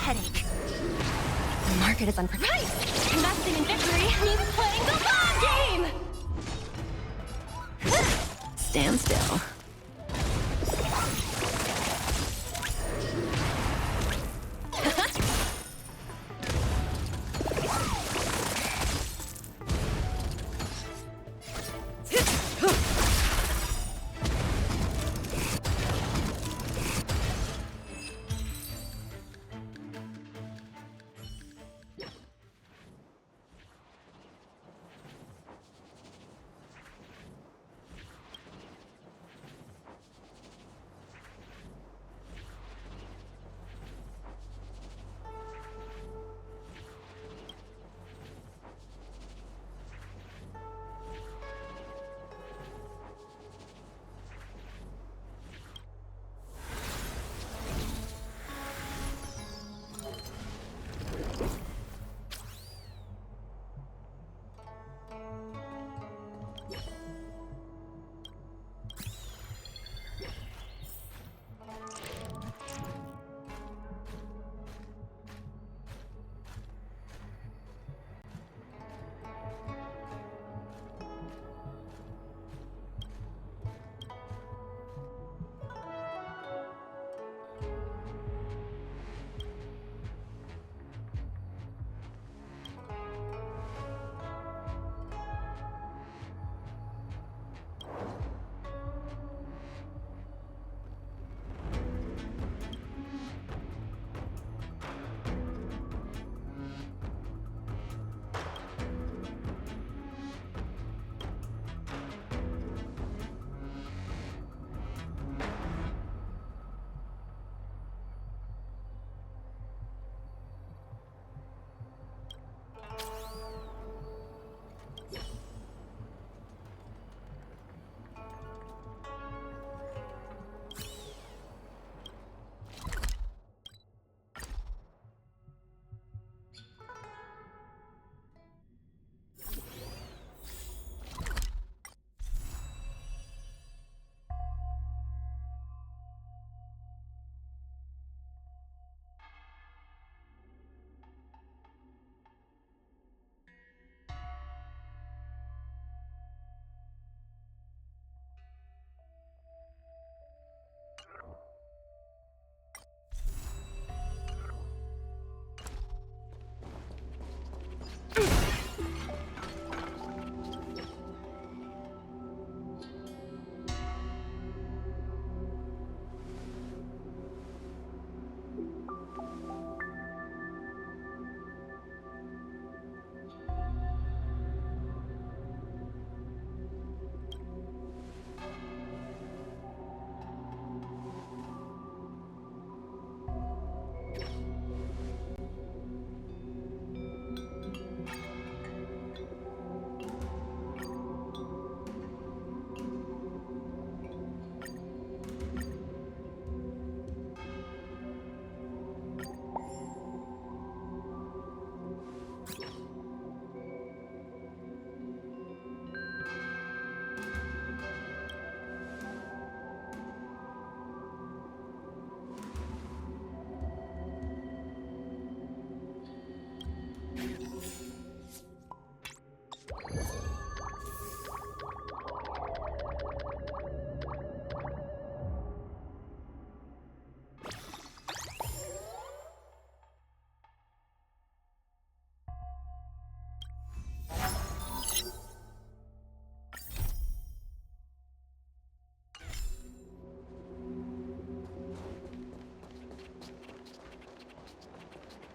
headache. The market is unpriced. Investing in victory means playing the long game! Stand still.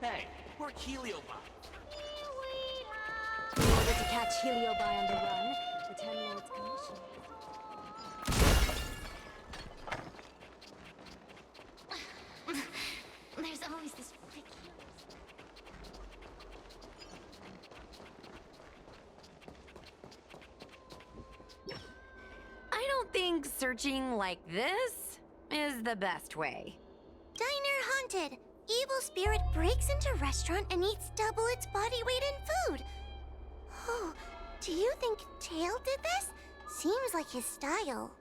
Hey, we're Heliobot. In order to catch Heliobot on the run, the 10 Lords commission. There's always this ridiculous... I don't think searching like this is the best way. Diner haunted. Evil spirit breaks into restaurant and eats double its body weight in food. Oh, do you think Tail did this? Seems like his style.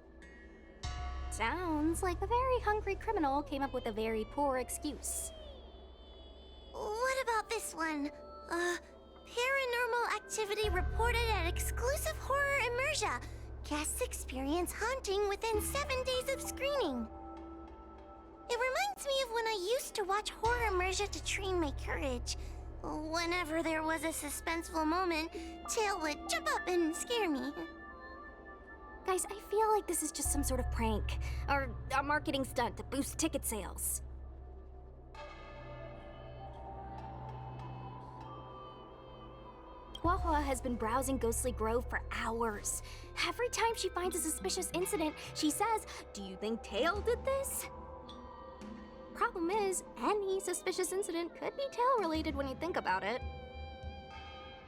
Sounds like a very hungry criminal came up with a very poor excuse. what about this one? Paranormal activity reported at exclusive horror immersia. Guests experience haunting within 7 days of screening. It reminds me of when I used to watch horror immersia to train my courage. Whenever there was a suspenseful moment, Tail would jump up and scare me. Guys, I feel like this is just some sort of prank, or a marketing stunt to boost ticket sales. Huohuo has been browsing Ghostly Grove for hours. Every time she finds a suspicious incident, she says, "Do you think Tail did this?" Problem is, any suspicious incident could be Tail-related when you think about it.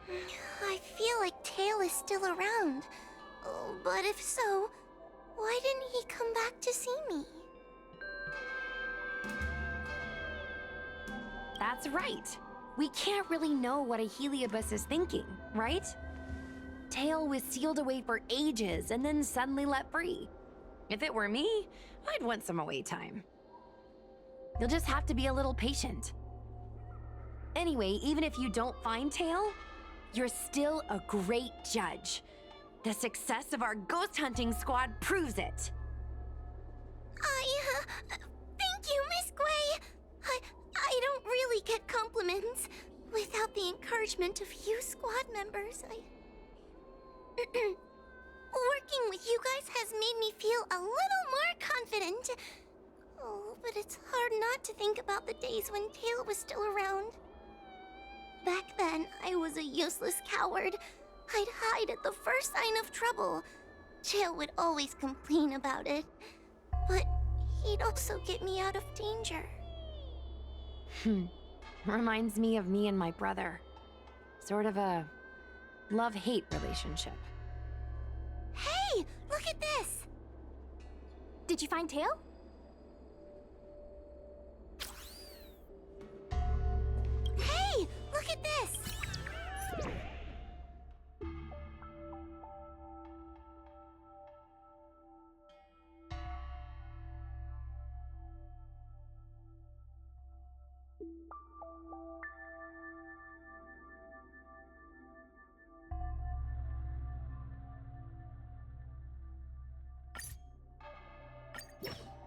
I feel like Tail is still around. Oh, but if so, why didn't he come back to see me? That's right. We can't really know what a heliobus is thinking, right? Tail was sealed away for ages and then suddenly let free. If it were me, I'd want some away time. You'll just have to be a little patient. Anyway, even if you don't find Tail, you're still a great judge. The success of our ghost hunting squad proves it. Thank you, Miss Gui. I don't really get compliments. Without the encouragement of you squad members, working with you guys has made me feel a little more confident. Oh, but it's hard not to think about the days when Tail was still around. Back then, I was a useless coward. I'd hide at the first sign of trouble. Tail would always complain about it. But he'd also get me out of danger. Reminds me of me and my brother. Sort of a love-hate relationship. Hey, look at this! Did you find Tail? Hey, look at this!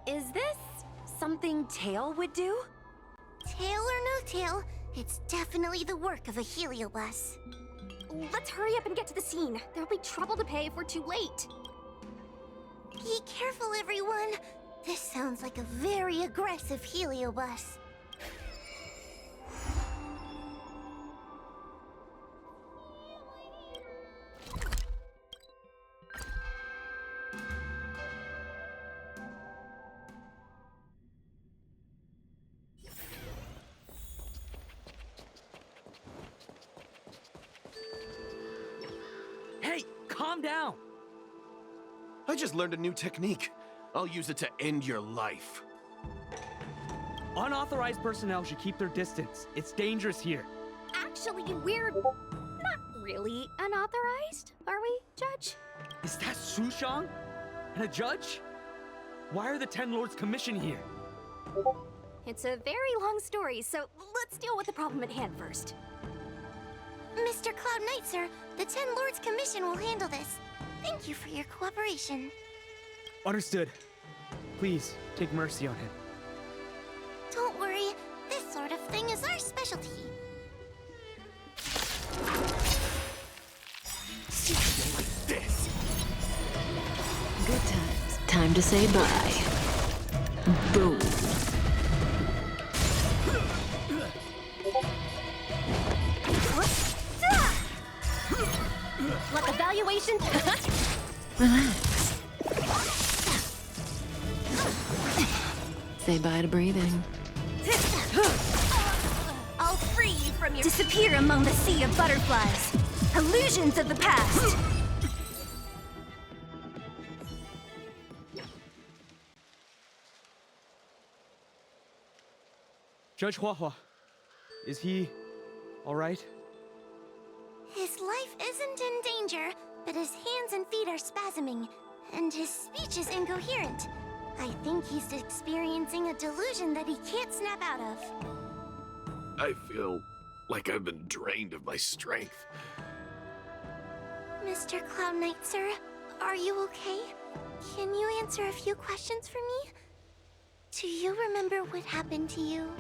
Is this something Tail would do? Tail or no tail, it's definitely the work of a heliobus. Let's hurry up and get to the scene. There'll be trouble to pay if we're too late. Be careful, everyone. This sounds like a very aggressive heliobus. Hey, calm down! I just learned a new technique. I'll use it to end your life. Unauthorized personnel should keep their distance. It's dangerous here. Actually, we're not really unauthorized, are we, Judge? Is that Sushang? And a judge? Why are the 10 Lords Commission here? It's a very long story, so let's deal with the problem at hand first. Mr. Cloud Knight, sir, the 10 Lords Commission will handle this. Thank you for your cooperation. Understood. Please, take mercy on him. Don't worry, this sort of thing is our specialty. Like this. Good times. Time to say bye. Boom. What evaluation? Relax. Say bye to breathing. I'll free you from your... Disappear among the sea of butterflies. Illusions of the past. Judge Huohuo, is he all right? His life isn't in danger, but his hands and feet are spasming, and his speech is incoherent. I think he's experiencing a delusion that he can't snap out of. I feel like I've been drained of my strength. Mr. Cloud Knight, sir, are you okay? Can you answer a few questions for me? Do you remember what happened to you?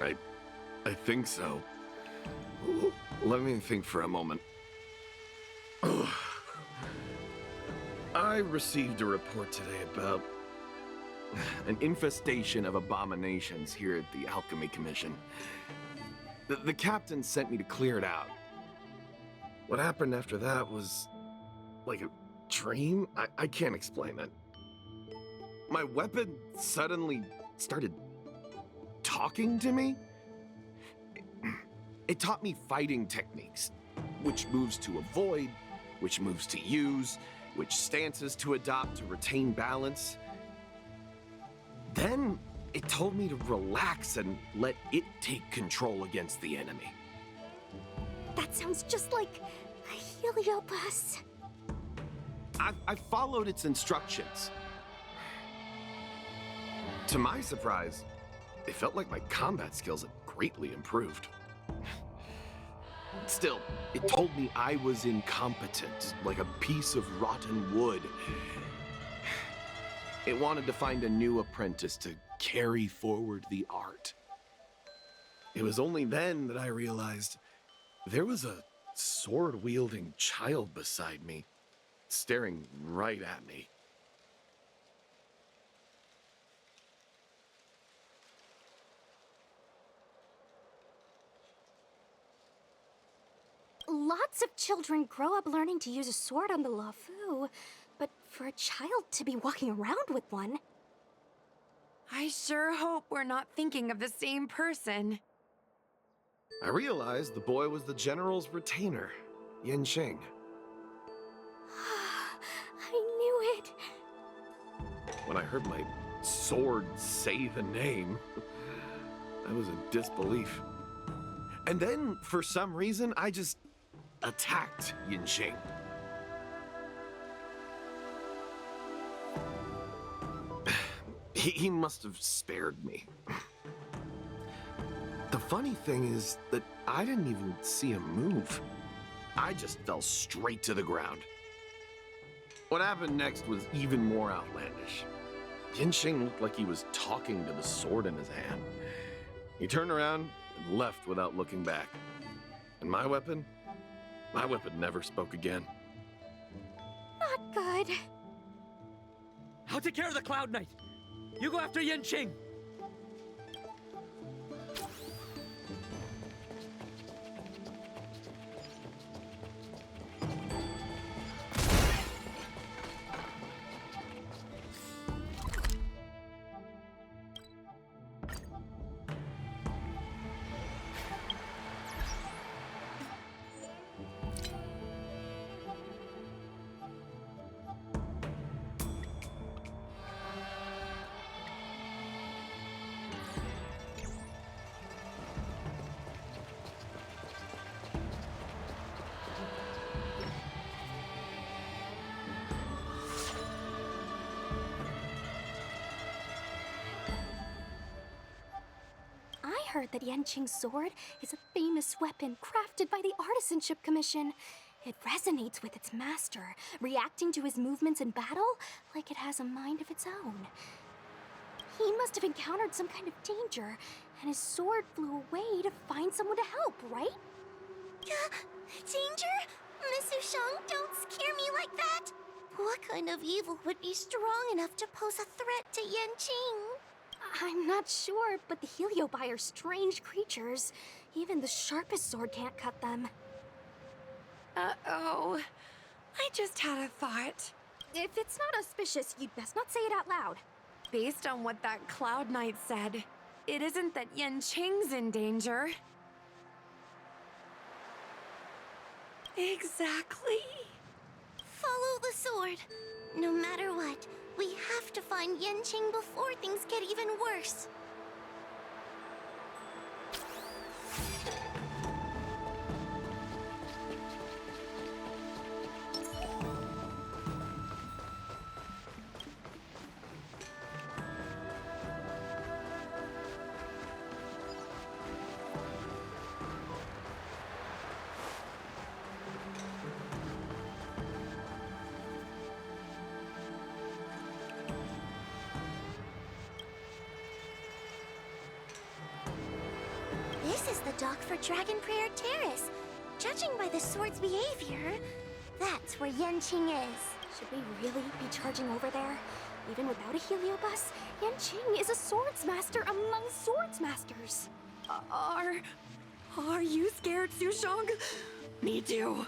I think so. Let me think for a moment. I received a report today about an infestation of abominations here at the Alchemy Commission. The captain sent me to clear it out. What happened after that was like a dream? I can't explain it. My weapon suddenly started talking to me. It taught me fighting techniques, which moves to avoid, which moves to use, which stances to adopt to retain balance. Then it told me to relax and let it take control against the enemy. That sounds just like a Heliobus. I followed its instructions. To my surprise, it felt like my combat skills had greatly improved. Still, it told me I was incompetent, like a piece of rotten wood. It wanted to find a new apprentice to carry forward the art. It was only then that I realized there was a sword-wielding child beside me, staring right at me. Lots of children grow up learning to use a sword on the Luofu, but for a child to be walking around with one... I sure hope we're not thinking of the same person. I realized the boy was the general's retainer, Yanqing. I knew it. When I heard my sword say the name, I was in disbelief. And then, for some reason, I just attacked Yanqing. He must have spared me. The funny thing is that I didn't even see him move. I just fell straight to the ground. What happened next was even more outlandish. Yanqing looked like he was talking to the sword in his hand. He turned around and left without looking back. And my weapon never spoke again. Not good. I'll take care of the Cloud Knight. You go after Yanqing. I heard that Yanqing's sword is a famous weapon crafted by the Artisanship Commission. It resonates with its master, reacting to his movements in battle like it has a mind of its own. He must have encountered some kind of danger, and his sword flew away to find someone to help, right? Danger? Miss Ushang, don't scare me like that! What kind of evil would be strong enough to pose a threat to Yanqing? I'm not sure, but the Heliobi are strange creatures. Even the sharpest sword can't cut them. Uh-oh. I just had a thought. If it's not auspicious, you'd best not say it out loud. Based on what that Cloud Knight said, it isn't that Yanqing's in danger. Exactly. Follow the sword. No matter what, we have to find Yanqing before things get even worse. is the dock for Dragon Prayer Terrace. Judging by the sword's behavior, that's where Yanqing is. Should we really be charging over there? Even without a heliobus, Yanqing is a swordsmaster among swordsmasters. Are you scared, Sushang? Me too.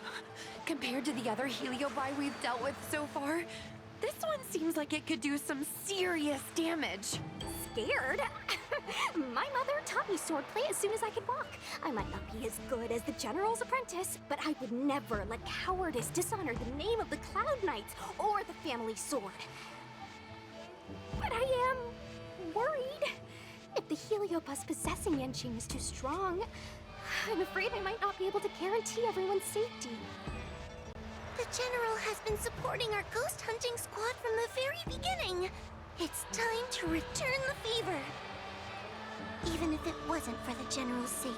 Compared to the other heliobi we've dealt with so far, this one seems like it could do some serious damage. Scared? My mother taught me swordplay as soon as I could walk. I might not be as good as the general's apprentice, but I would never let cowardice dishonor the name of the Cloud Knights or the family sword. But I am worried. If the heliobus possessing Yanqing is too strong, I'm afraid I might not be able to guarantee everyone's safety. The General has been supporting our ghost hunting squad from the very beginning. It's time to return the favor. Even if it wasn't for the General's sake,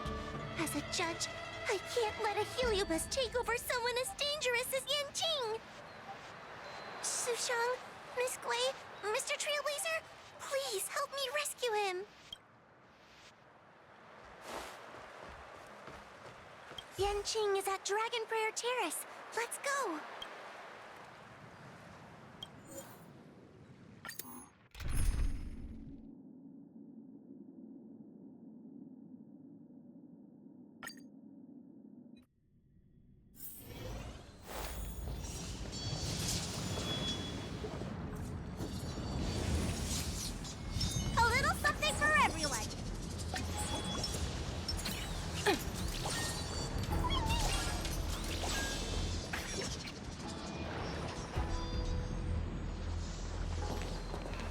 as a judge, I can't let a heliobus take over someone as dangerous as Yanqing. Sushang, Miss Gui, Mr. Trailblazer, please help me rescue him. Yanqing is at Dragon Prayer Terrace. Let's go. A little something for everyone.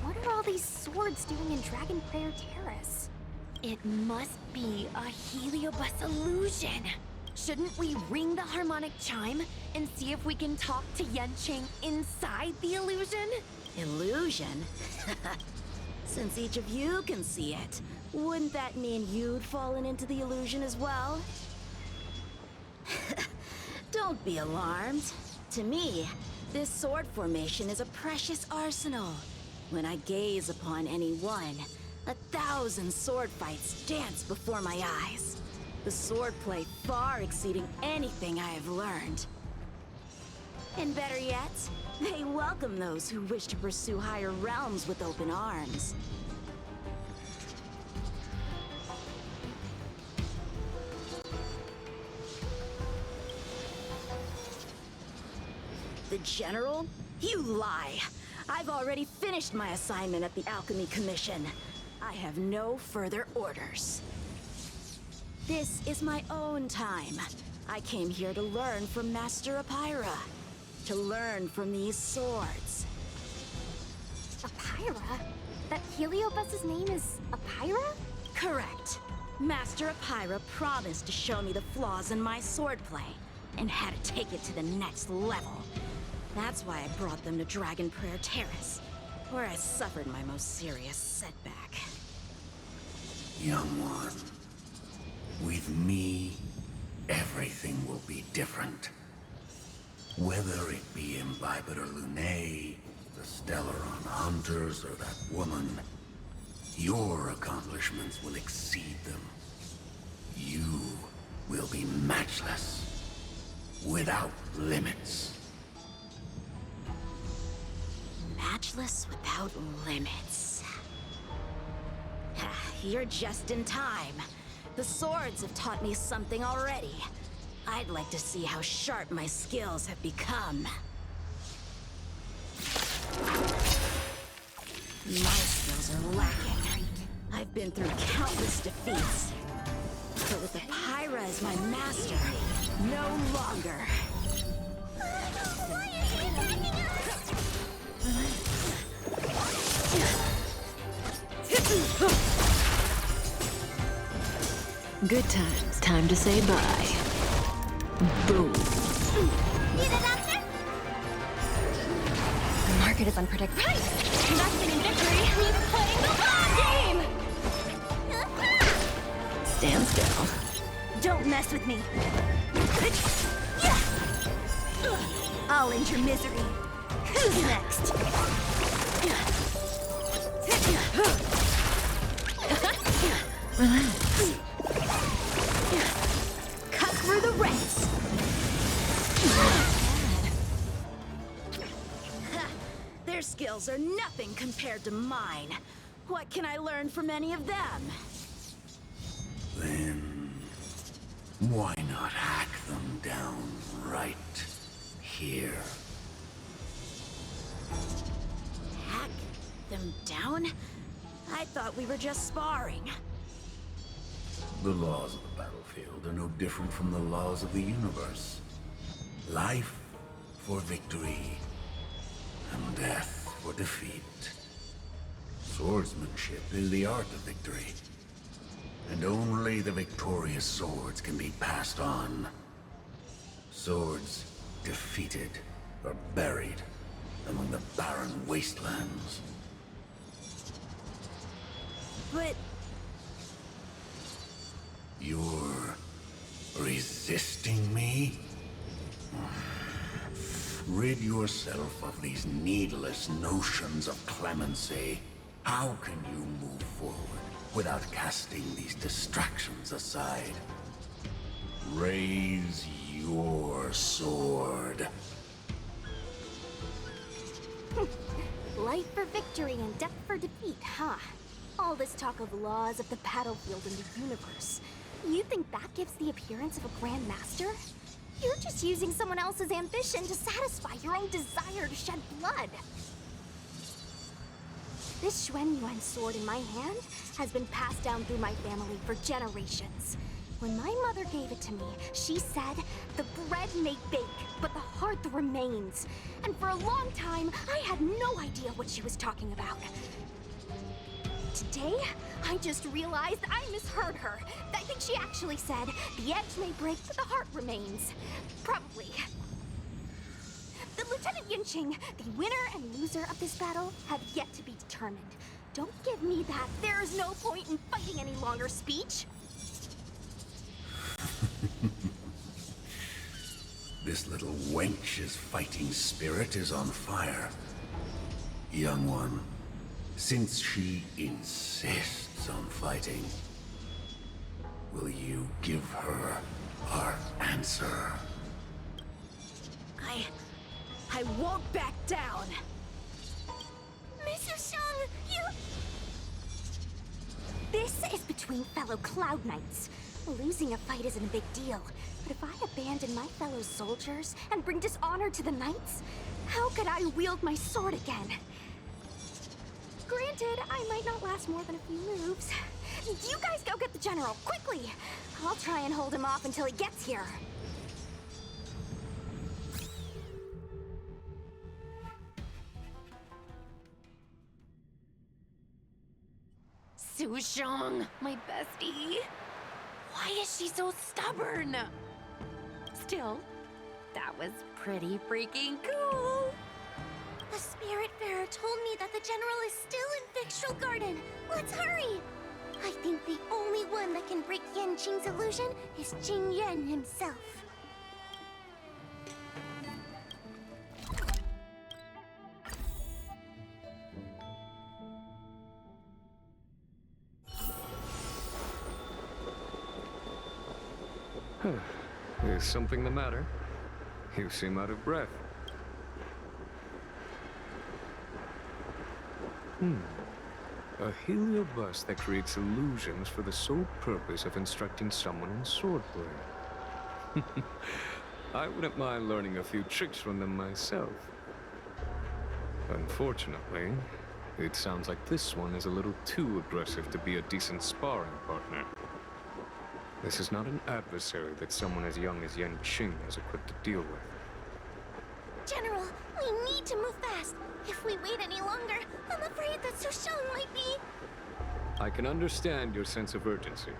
What are all these swords doing in Dragon Prayer Terrace? It must be a heliobus illusion. Shouldn't we ring the harmonic chime and see if we can talk to Yanqing inside the illusion? Illusion? Since each of you can see it, wouldn't that mean you'd fallen into the illusion as well? Don't be alarmed. To me, this sword formation is a precious arsenal. When I gaze upon any one, 1,000 sword fights dance before my eyes. The swordplay far exceeding anything I have learned. And better yet, they welcome those who wish to pursue higher realms with open arms. The General? You lie! I've already finished my assignment at the Alchemy Commission. I have no further orders. This is my own time. I came here to learn from Master Apira. To learn from these swords. Apira? That heliobus's name is Apira? Correct. Master Apira promised to show me the flaws in my swordplay, and had to take it to the next level. That's why I brought them to Dragon Prayer Terrace, where I suffered my most serious setback. Young one, with me, everything will be different. Whether it be Imbibitor Lunae, the Stellaron Hunters, or that woman, your accomplishments will exceed them. You will be matchless, without limits. Matchless without limits. You're just in time. The swords have taught me something already. I'd like to see how sharp my skills have become. My skills are lacking. I've been through countless defeats. But with Apira as my master, no longer. Why is he attacking us? Good times. Time to say bye. Boom. Need a doctor? The market is unpredictable. Right! Investing in victory means playing the long game! Stand still. Don't mess with me. I'll end your misery. Who's next? Relax. skills are nothing compared to mine. What can I learn from any of them? Then why not hack them down right here? Hack them down? I thought we were just sparring. The laws of the battlefield are no different from the laws of the universe. Life for victory, and death for defeat. Swordsmanship is the art of victory, and only the victorious swords can be passed on. Swords defeated are buried among the barren wastelands. But You're resisting me? Rid yourself of these needless notions of clemency. How can you move forward without casting these distractions aside? Raise your sword. Life for victory and death for defeat, huh? All this talk of laws of the battlefield and the universe. You think that gives the appearance of a Grand Master? You're just using someone else's ambition to satisfy your own desire to shed blood. This Xuanyuan sword in my hand has been passed down through my family for generations. When my mother gave it to me, she said, the bread may bake, but the heart remains. And for a long time, I had no idea what she was talking about. Today, I just realized I misheard her. I think she actually said, the edge may break, but the heart remains. Probably. The Lieutenant Yanqing, the winner and loser of this battle, have yet to be determined. Don't give me that there is no point in fighting any longer speech. This little wench's fighting spirit is on fire. Young one, since she insists on fighting, will you give her our answer? I won't back down. Mrs. Shang, you... This is between fellow Cloud Knights. Losing a fight isn't a big deal, but if I abandon my fellow soldiers and bring dishonor to the Knights, how could I wield my sword again? Granted, I might not last more than a few moves. You guys go get the General, quickly! I'll try and hold him off until he gets here. Sushong, my bestie. Why is she so stubborn? Still, that was pretty freaking cool. The Spiritfarer told me that the General is still in Victral Garden. Let's hurry! I think the only one that can break Yanqing's illusion is Jing Yuan himself. Is something the matter? You seem out of breath. A heliobus that creates illusions for the sole purpose of instructing someone in swordplay. I wouldn't mind learning a few tricks from them myself. Unfortunately, it sounds like this one is a little too aggressive to be a decent sparring partner. This is not an adversary that someone as young as Yanqing is equipped to deal with. General, we need to move fast. If we wait any longer, I'm afraid that Sushang might be... I can understand your sense of urgency.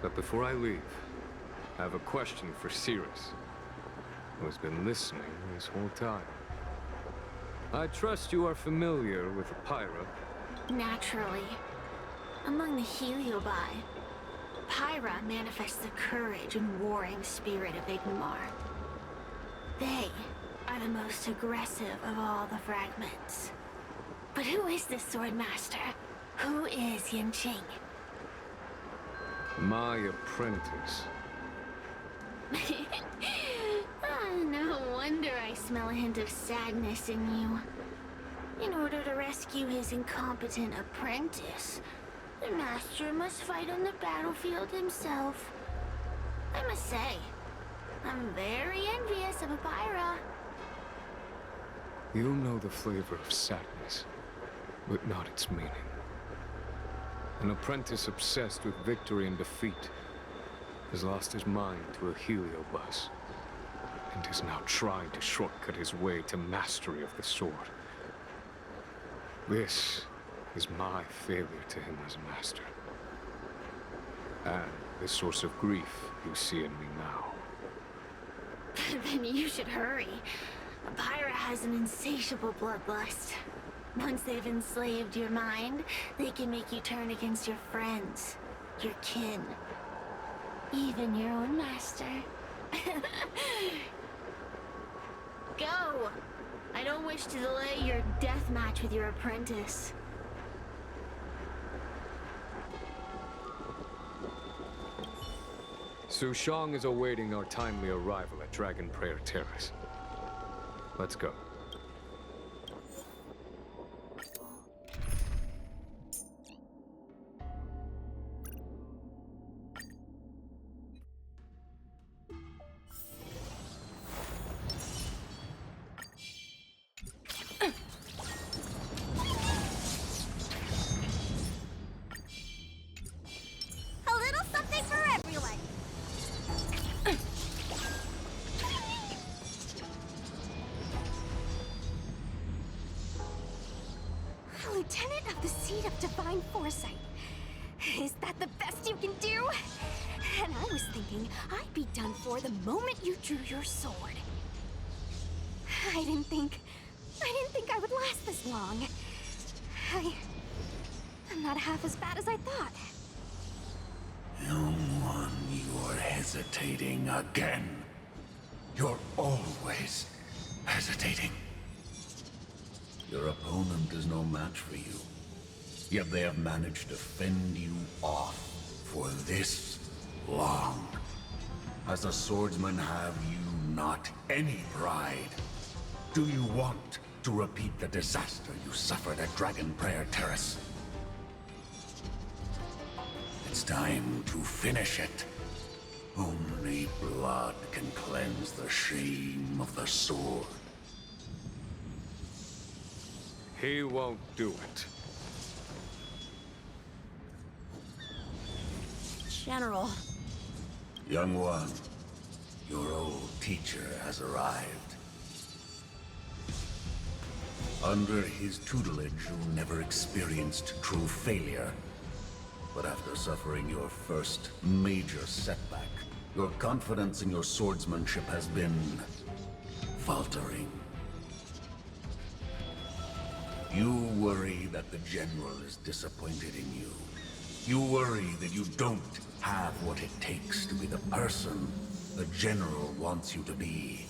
But before I leave, I have a question for Cirrus, who has been listening this whole time. I trust you are familiar with the Pyra. Naturally. Among the Heliobi, Pyra manifests the courage and warring spirit of Ignomar. They are the most aggressive of all the fragments. But who is this sword master? Who is Yanqing? My apprentice. No wonder I smell a hint of sadness in you. In order to rescue his incompetent apprentice, the master must fight on the battlefield himself. I must say, I'm very envious of Apira. You know the flavor of sadness, but not its meaning. An apprentice obsessed with victory and defeat has lost his mind to a heliobus, and is now trying to shortcut his way to mastery of the sword. This is my failure to him as a master. And the source of grief you see in me now. Then you should hurry. Apira has an insatiable bloodlust. Once they've enslaved your mind, they can make you turn against your friends, your kin, even your own master. Go! I don't wish to delay your death match with your apprentice. Su Shang is awaiting our timely arrival at Dragon Prayer Terrace. Let's go. A little something for everyone. Lieutenant of the Seat of Divine Foresight. Is that the best you can do? And I was thinking I'd be done for the moment you drew your sword. I didn't think I would last this long. I'm not half as bad as I thought. Young one, you're hesitating again. You're always hesitating. Your opponent is no match for you. Yet they have managed to fend you off for this long. As a swordsman, have you not any pride? Do you want to repeat the disaster you suffered at Dragon Prayer Terrace? It's time to finish it. Only blood can cleanse the shame of the sword. He won't do it. General. Young one, your old teacher has arrived. Under his tutelage, you never experienced true failure. But after suffering your first major setback, your confidence in your swordsmanship has been faltering. You worry that the general is disappointed in you. You worry that you don't have what it takes to be the person the general wants you to be.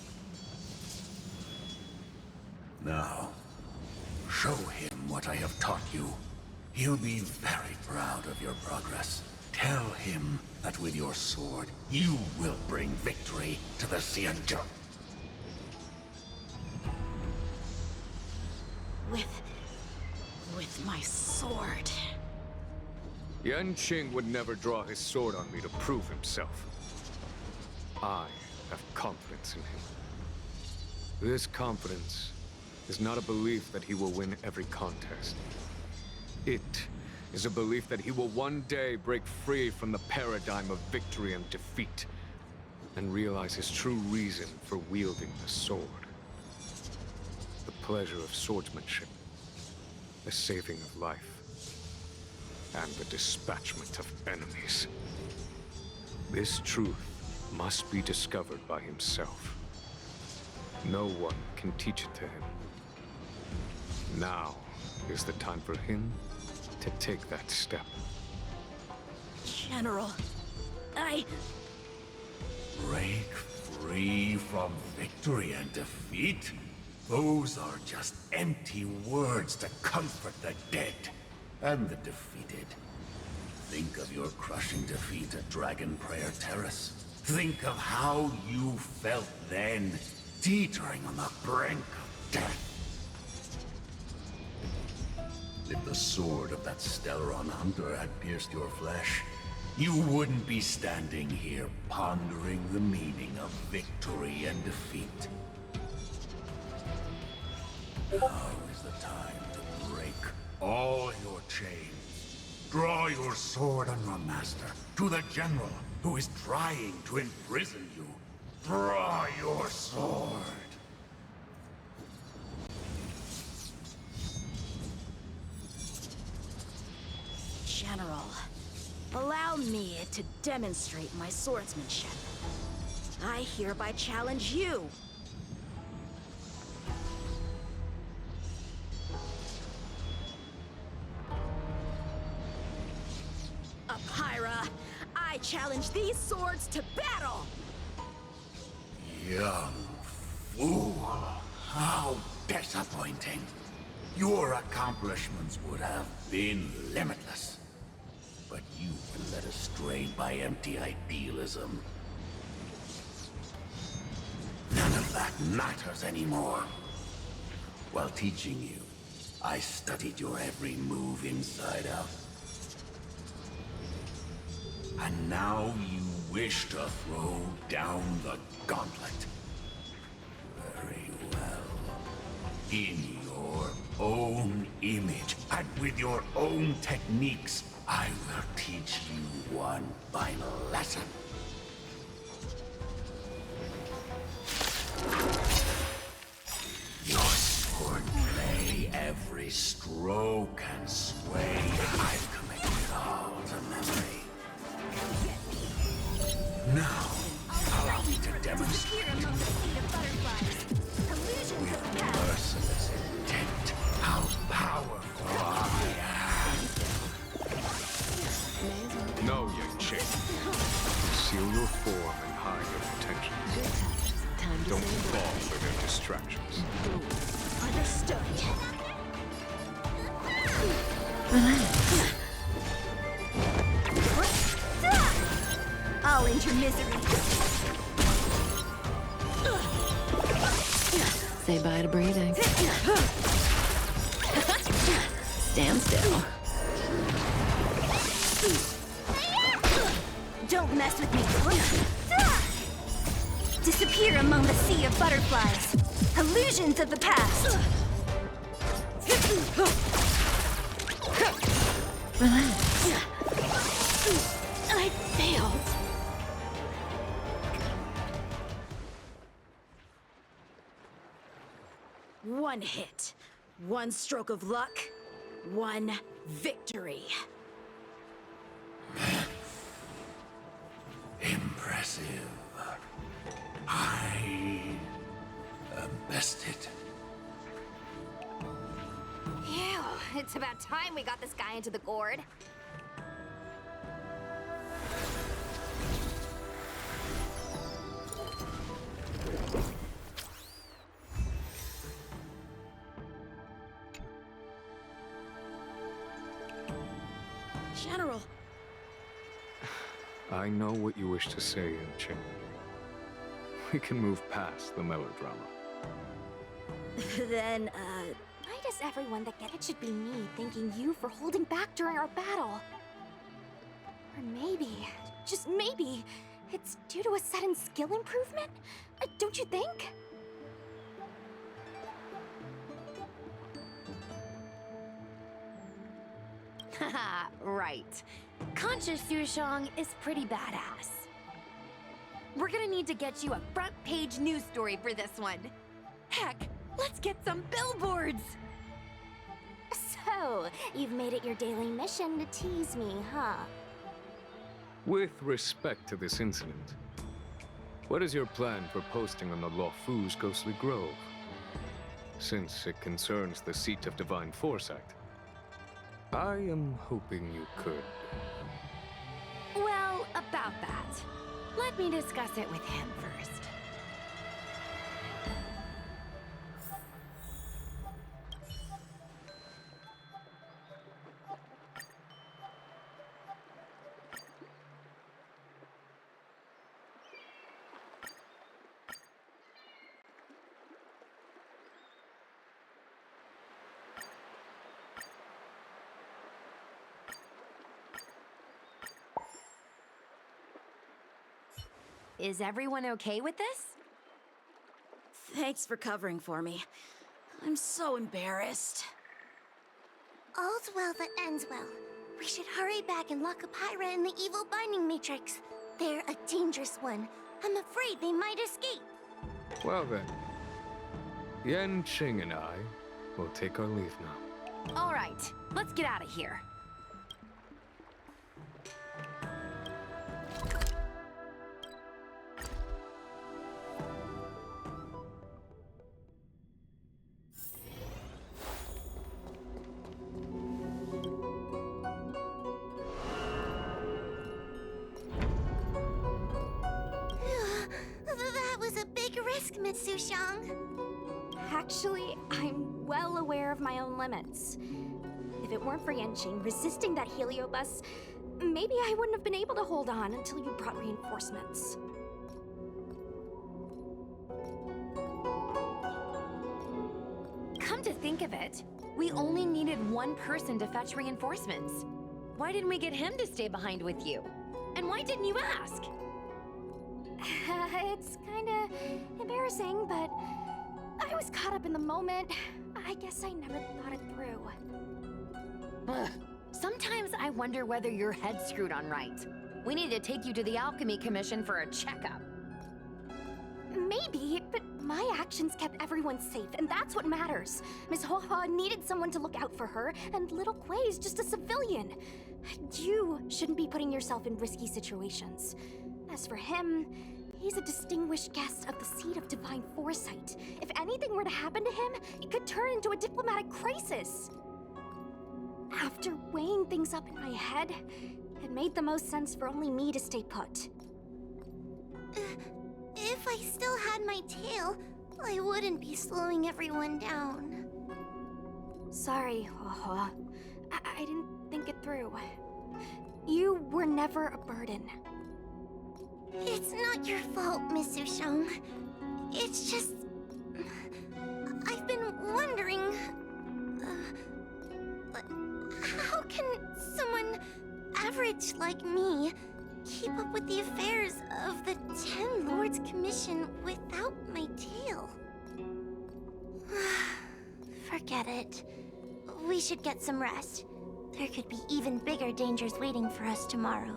Now, show him what I have taught you. He'll be very proud of your progress. Tell him that with your sword, you will bring victory to the Xianzhou. With my sword. Yanqing would never draw his sword on me to prove himself. I have confidence in him. This confidence is not a belief that he will win every contest. It is a belief that he will one day break free from the paradigm of victory and defeat, and realize his true reason for wielding the sword. The pleasure of swordsmanship, the saving of life, and the dispatchment of enemies. This truth must be discovered by himself. No one can teach it to him. Now is the time for him to take that step. General, Break free from victory and defeat? Those are just empty words to comfort the dead and the defeated. Think of your crushing defeat at Dragon Prayer Terrace. Think of how you felt then, teetering on the brink of death. the sword of that Stellaron hunter had pierced your flesh, you wouldn't be standing here pondering the meaning of victory and defeat. Now is the time to break all your chains. Draw your sword on your master, to the general who is trying to imprison you. Draw your sword. General, allow me to demonstrate my swordsmanship. I hereby challenge you. Apira, I challenge these swords to battle! Young fool. How disappointing. Your accomplishments would have been limitless. But you've been led astray by empty idealism. None of that matters anymore. While teaching you, I studied your every move inside out. And now you wish to throw down the gauntlet. Very well. In your own image, and with your own techniques, I will teach you one final lesson. Your swordplay, every stroke and sway, I've committed it all to memory. Now, allow me to demonstrate with merciless intent how powerful I am. No, Yanqing. Conceal your form and hide your intentions. Time to Don't say fall for their distractions. Understood. I'll end your misery. Say bye to breathing. Stand still. Don't mess with me. Disappear among the sea of butterflies. Illusions of the past. Relax. I failed. One hit, one stroke of luck, one victory. Impressive. I am bested. Ew, it's about time we got this guy into the gourd. General. I know what you wish to say, Yanqing. We can move past the melodrama. Then, Why does everyone that get it should be me thanking you for holding back during our battle? Or maybe, just maybe, it's due to a sudden skill improvement? Don't you think? Haha, right. Conscious Yushang is pretty badass. We're gonna need to get you a front-page news story for this one. Heck, let's get some billboards! So, you've made it your daily mission to tease me, huh? With respect to this incident, what is your plan for posting on the Luofu's Ghostly Grove? Since it concerns the seat of divine foresight, I am hoping you could. Well, about that. Let me discuss it with him first. Is everyone okay with this? Thanks for covering for me. I'm so embarrassed. All's well that ends well. We should hurry back and lock Pyra in the evil binding matrix. They're a dangerous one. I'm afraid they might escape. Well then, Yanqing and I will take our leave now. All right, let's get out of here. That was a big risk, Miss Sushang. Actually, I'm well aware of my own limits. If it weren't for Yanqing resisting that heliobus, maybe I wouldn't have been able to hold on until you brought reinforcements. Come to think of it, we only needed one person to fetch reinforcements. Why didn't we get him to stay behind with you? And why didn't you ask? It's kinda embarrassing, but I was caught up in the moment. I guess I never thought it through. Ugh. Sometimes I wonder whether your head's screwed on right. We need to take you to the Alchemy Commission for a checkup. Maybe, but my actions kept everyone safe, and that's what matters. Miss Huohuo needed someone to look out for her, and little Kuei's just a civilian. You shouldn't be putting yourself in risky situations. As for him, he's a distinguished guest of the seat of divine foresight. If anything were to happen to him, it could turn into a diplomatic crisis. After weighing things up in my head, it made the most sense for only me to stay put. If I still had my tail, I wouldn't be slowing everyone down. Sorry, Huohuo. I didn't think it through. You were never a burden. It's not your fault, Miss Sushang. It's just... I've been wondering... how can someone average like me keep up with the affairs of the Ten Lords Commission without my tail? Forget it. We should get some rest. There could be even bigger dangers waiting for us tomorrow.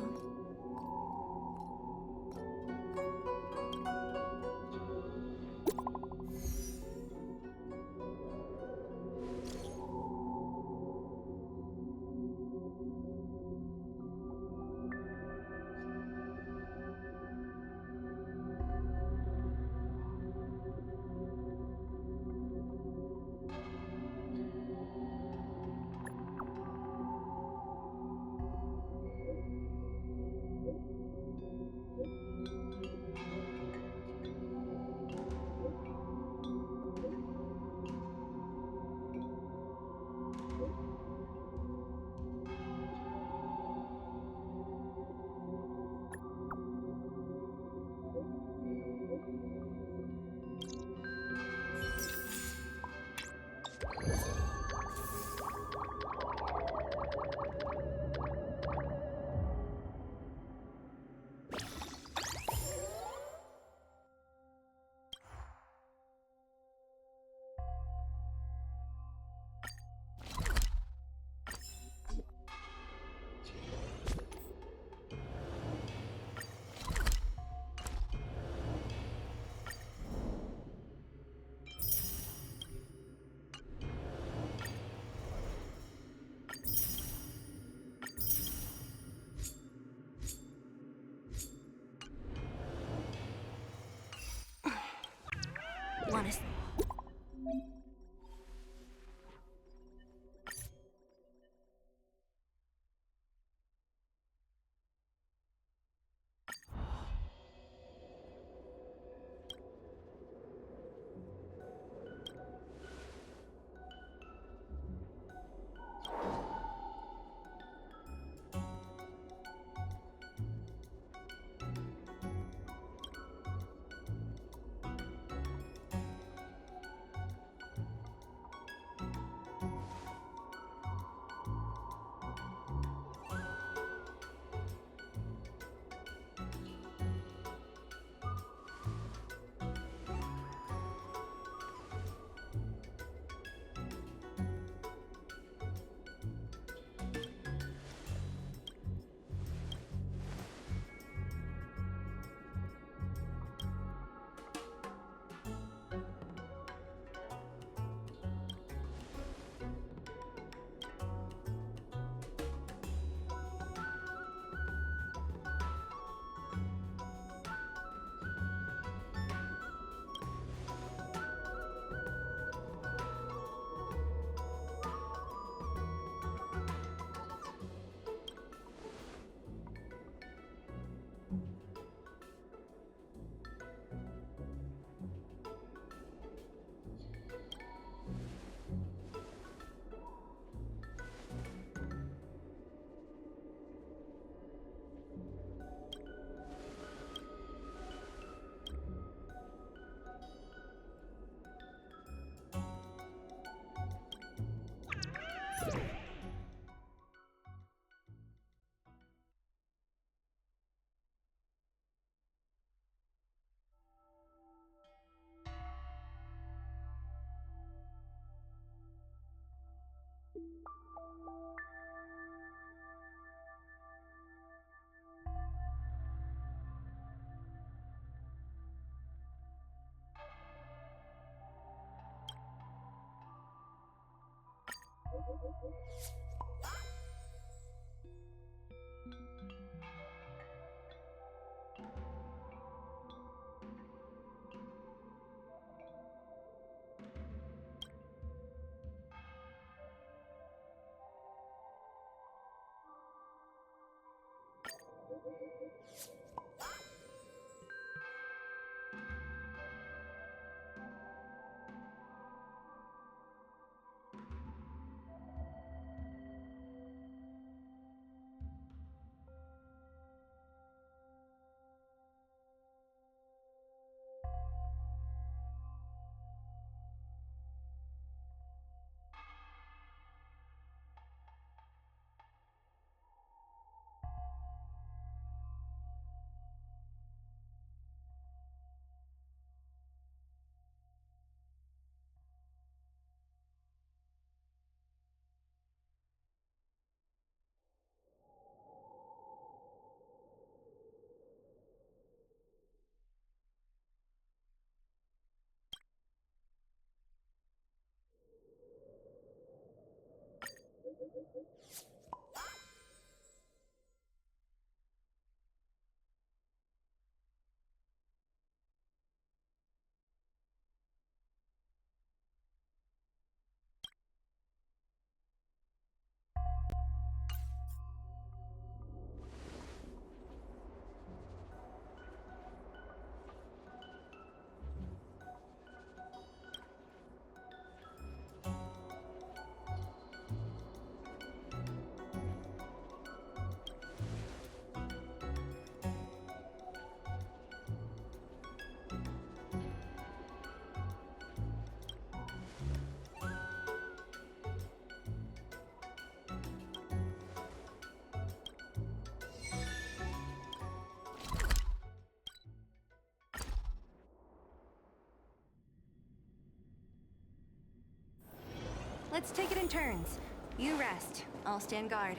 Let's take it in turns. You rest. I'll stand guard.